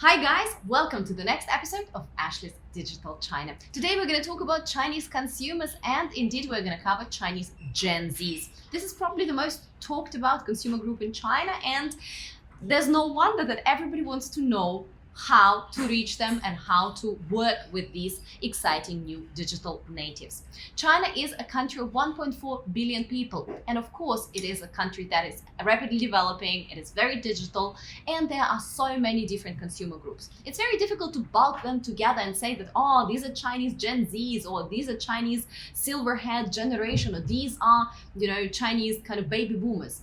Hi guys, welcome to the next episode of Ashley's Digital China. Today we're going to talk about Chinese consumers and indeed we're going to cover Chinese Gen Zs. This is probably the most talked about consumer group in China, and there's no wonder that everybody wants to know how to reach them and how to work with these exciting new digital natives. China is a country of 1.4 billion people, and of course it is a country that is rapidly developing, it is very digital, and there are so many different consumer groups. It's very difficult to bulk them together and say that, oh, these are Chinese Gen Zs, or these are Chinese silver-haired generation, or these are, Chinese kind of baby boomers,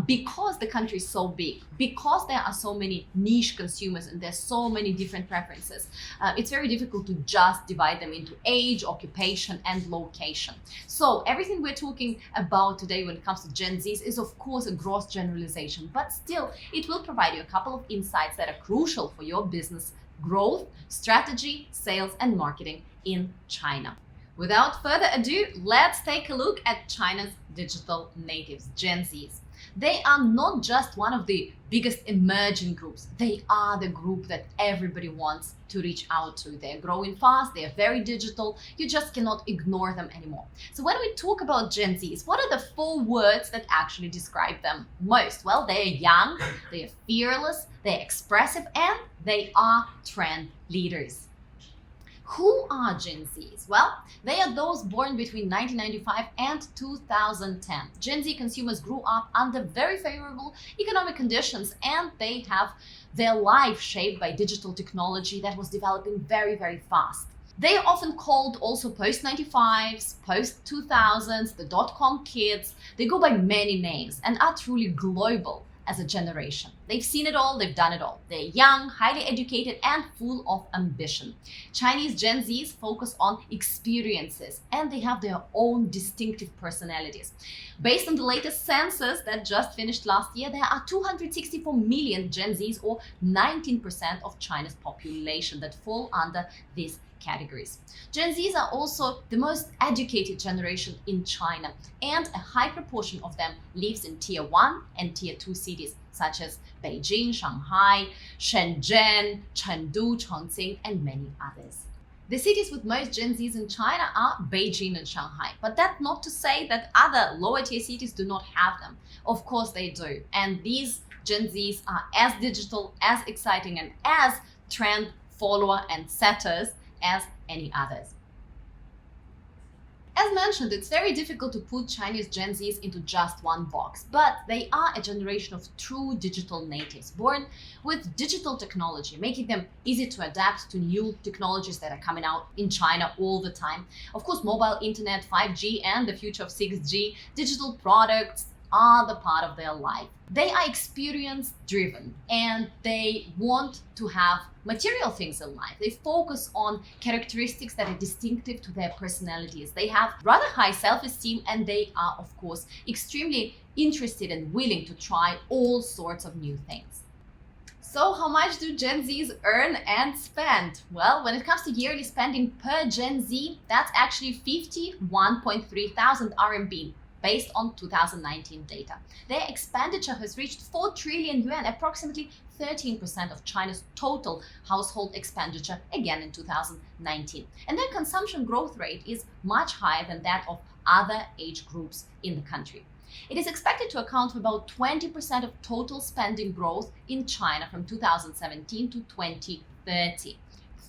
because the country is so big, because there are so many niche consumers and there's so many different preferences. It's very difficult to just divide them into age, occupation, and location. So everything we're talking about today when it comes to Gen Zs is of course a gross generalization, but still it will provide you a couple of insights that are crucial for your business growth, strategy, sales, and marketing in China. Without further ado, let's take a look at China's digital natives, Gen Zs. They are not just one of the biggest emerging groups. They are the group that everybody wants to reach out to. They're growing fast, they're very digital. You just cannot ignore them anymore. So when we talk about Gen Zs, what are the 4 words that actually describe them most? Well, they are young, they are fearless, they're expressive, and they are trend leaders. Who are Gen Zs? Well, they are those born between 1995 and 2010. Gen Z consumers grew up under very favorable economic conditions, and they have their life shaped by digital technology that was developing very, very fast. They are often called also post-95s, post-2000s, the dot-com kids. They go by many names and are truly global as a generation. They've seen it all, they've done it all. They're young, highly educated, and full of ambition. Chinese Gen Zs focus on experiences, and they have their own distinctive personalities. Based on the latest census that just finished last year, there are 264 million Gen Zs, or 19% of China's population, that fall under these categories. Gen Zs are also the most educated generation in China, and a high proportion of them lives in Tier 1 and Tier 2 cities such as Beijing, Shanghai, Shenzhen, Chengdu, Chongqing, and many others. The cities with most Gen Zs in China are Beijing and Shanghai, but that's not to say that other lower tier cities do not have them. Of course they do, and these Gen Zs are as digital, as exciting, and as trend follower and setters as any others. As mentioned, it's very difficult to put Chinese Gen Zs into just one box, but they are a generation of true digital natives, born with digital technology, making them easy to adapt to new technologies that are coming out in China all the time. Of course, mobile internet, 5G, and the future of 6G, digital products are the part of their life. They are experience driven, and they want to have material things in life. They focus on characteristics that are distinctive to their personalities. They have rather high self-esteem, and they are, of course, extremely interested and willing to try all sorts of new things. So how much do Gen Zs earn and spend? Well, when it comes to yearly spending per Gen Z, that's actually 51.3 thousand RMB. Based on 2019 data. Their expenditure has reached 4 trillion yuan, approximately 13% of China's total household expenditure, again in 2019. And their consumption growth rate is much higher than that of other age groups in the country. It is expected to account for about 20% of total spending growth in China from 2017 to 2030.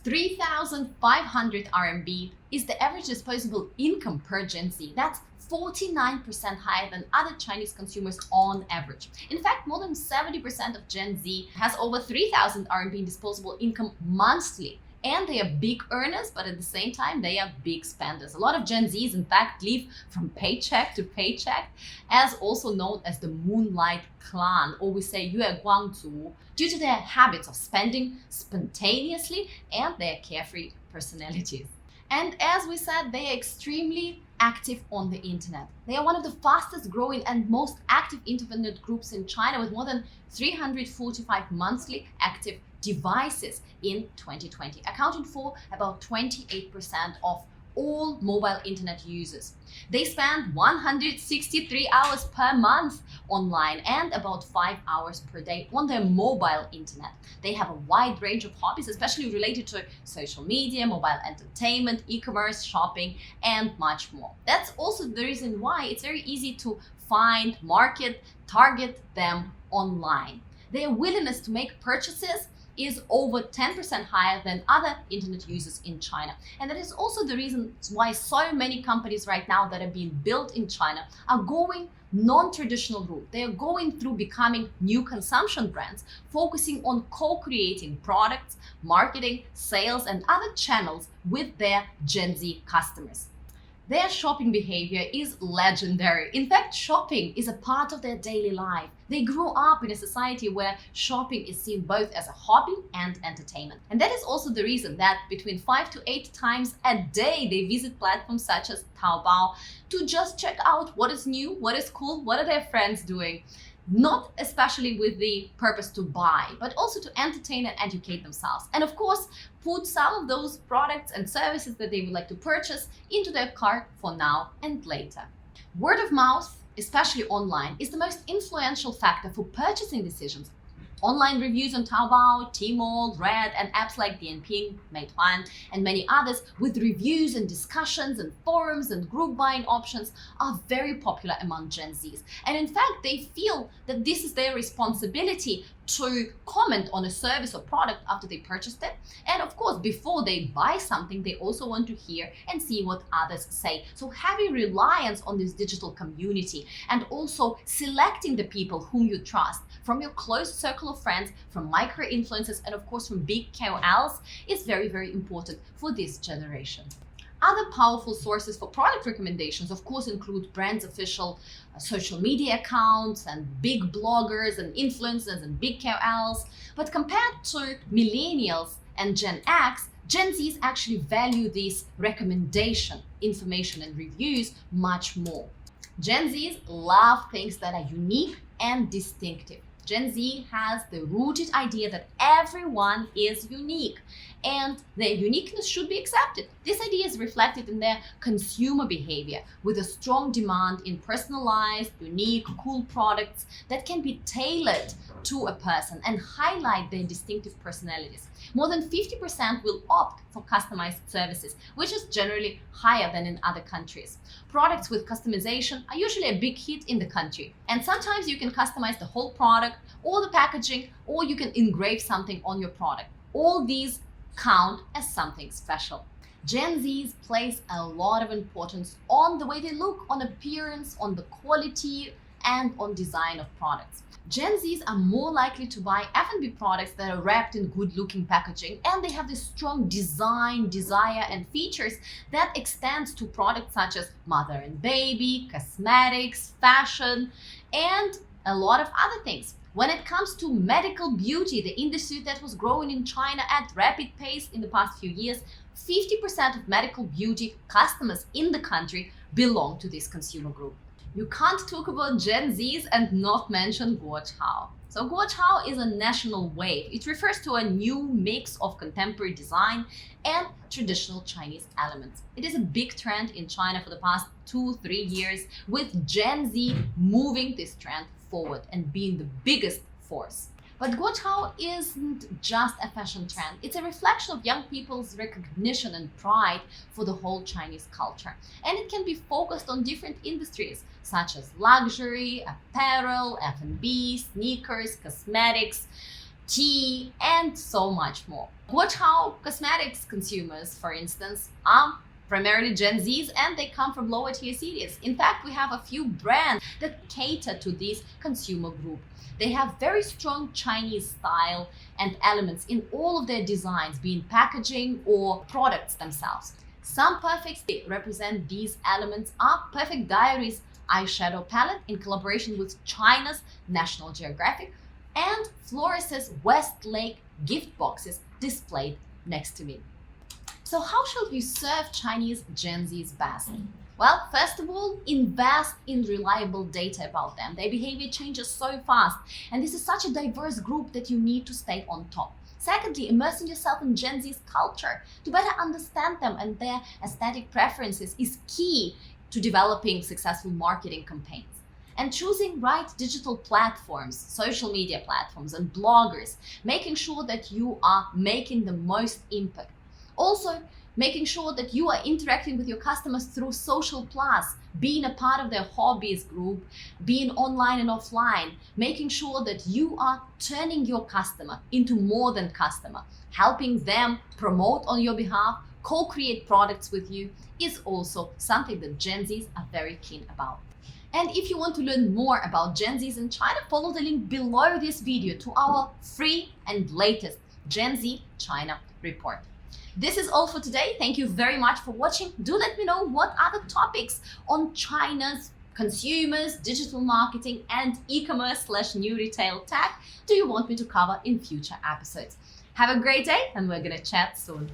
3,500 RMB is the average disposable income per Gen Z. That's 49% higher than other Chinese consumers on average. In fact, more than 70% of Gen Z has over 3,000 RMB in disposable income monthly. And they are big earners, but at the same time, they are big spenders. A lot of Gen Zs, in fact, live from paycheck to paycheck, as also known as the Moonlight Clan, or we say Yue Guangzu, due to their habits of spending spontaneously and their carefree personalities. And as we said, they are extremely active on the internet. They are one of the fastest growing and most active internet groups in China, with more than 345 monthly active devices in 2020, accounting for about 28% of all mobile internet users. They spend 163 hours per month online and about 5 hours per day on their mobile internet. They have a wide range of hobbies, especially related to social media, mobile entertainment, e-commerce, shopping, and much more. That's also the reason why it's very easy to find, market, target them online. Their willingness to make purchases is over 10% higher than other internet users in China. And that is also the reason why so many companies right now that are being built in China are going non-traditional route. They are going through becoming new consumption brands, focusing on co-creating products, marketing, sales, and other channels with their Gen Z customers. Their shopping behavior is legendary. In fact, shopping is a part of their daily life. They grew up in a society where shopping is seen both as a hobby and entertainment. And that is also the reason that between 5 to 8 times a day they visit platforms such as Taobao to just check out what is new, what is cool, what are their friends doing. Not especially with the purpose to buy, but also to entertain and educate themselves. And of course, put some of those products and services that they would like to purchase into their cart for now and later. Word of mouth, especially online, is the most influential factor for purchasing decisions. Online reviews on Taobao, Tmall, Red, and apps like Dianping, Meituan, and many others with reviews and discussions and forums and group buying options are very popular among Gen Zs. And in fact, they feel that this is their responsibility to comment on a service or product after they purchased it. And of course, before they buy something, they also want to hear and see what others say. So having reliance on this digital community and also selecting the people whom you trust from your close circle of friends, from micro-influencers, and of course from big KOLs is very, very important for this generation. Other powerful sources for product recommendations, of course, include brands' official social media accounts and big bloggers and influencers and big KOLs. But compared to millennials and Gen X, Gen Zs actually value these recommendation, information, and reviews much more. Gen Zs love things that are unique and distinctive. Gen Z has the rooted idea that everyone is unique and their uniqueness should be accepted. This idea is reflected in their consumer behavior with a strong demand in personalized, unique, cool products that can be tailored to a person and highlight their distinctive personalities. More than 50% will opt for customized services, which is generally higher than in other countries. Products with customization are usually a big hit in the country. And sometimes you can customize the whole product or the packaging, or you can engrave something on your product. All these count as something special. Gen Zs place a lot of importance on the way they look, on appearance, on the quality, and on design of products. Gen Zs are more likely to buy F&B products that are wrapped in good-looking packaging, and they have this strong design, desire, and features that extends to products such as mother and baby, cosmetics, fashion, and a lot of other things. When it comes to medical beauty, the industry that was growing in China at rapid pace in the past few years, 50% of medical beauty customers in the country belong to this consumer group. You can't talk about Gen Zs and not mention Guochao. So Guochao is a national wave. It refers to a new mix of contemporary design and traditional Chinese elements. It is a big trend in China for the past 2-3 years, with Gen Z moving this trend forward and being the biggest force. But Guochao isn't just a fashion trend. It's a reflection of young people's recognition and pride for the whole Chinese culture. And it can be focused on different industries such as luxury, apparel, F&B, sneakers, cosmetics, tea, and so much more. Guochao cosmetics consumers, for instance, are primarily Gen Zs, and they come from lower tier cities. In fact, we have a few brands that cater to this consumer group. They have very strong Chinese style and elements in all of their designs, be it packaging or products themselves. Some perfectly represent these elements are Perfect Diaries eyeshadow palette in collaboration with China's National Geographic and Floris's Westlake gift boxes displayed next to me. So how shall you serve Chinese Gen Zs best? Well, first of all, invest in reliable data about them. Their behavior changes so fast, and this is such a diverse group that you need to stay on top. Secondly, immersing yourself in Gen Z's culture to better understand them and their aesthetic preferences is key to developing successful marketing campaigns. And choosing right digital platforms, social media platforms and bloggers, making sure that you are making the most impact. Also, making sure that you are interacting with your customers through social plus, being a part of their hobbies group, being online and offline, making sure that you are turning your customer into more than customer, helping them promote on your behalf, co-create products with you is also something that Gen Zs are very keen about. And if you want to learn more about Gen Zs in China, follow the link below this video to our free and latest Gen Z China report. This is all for today. Thank you very much for watching. Do let me know what other topics on China's consumers, digital marketing and e-commerce/new retail tech do you want me to cover in future episodes. Have a great day and we're gonna chat soon.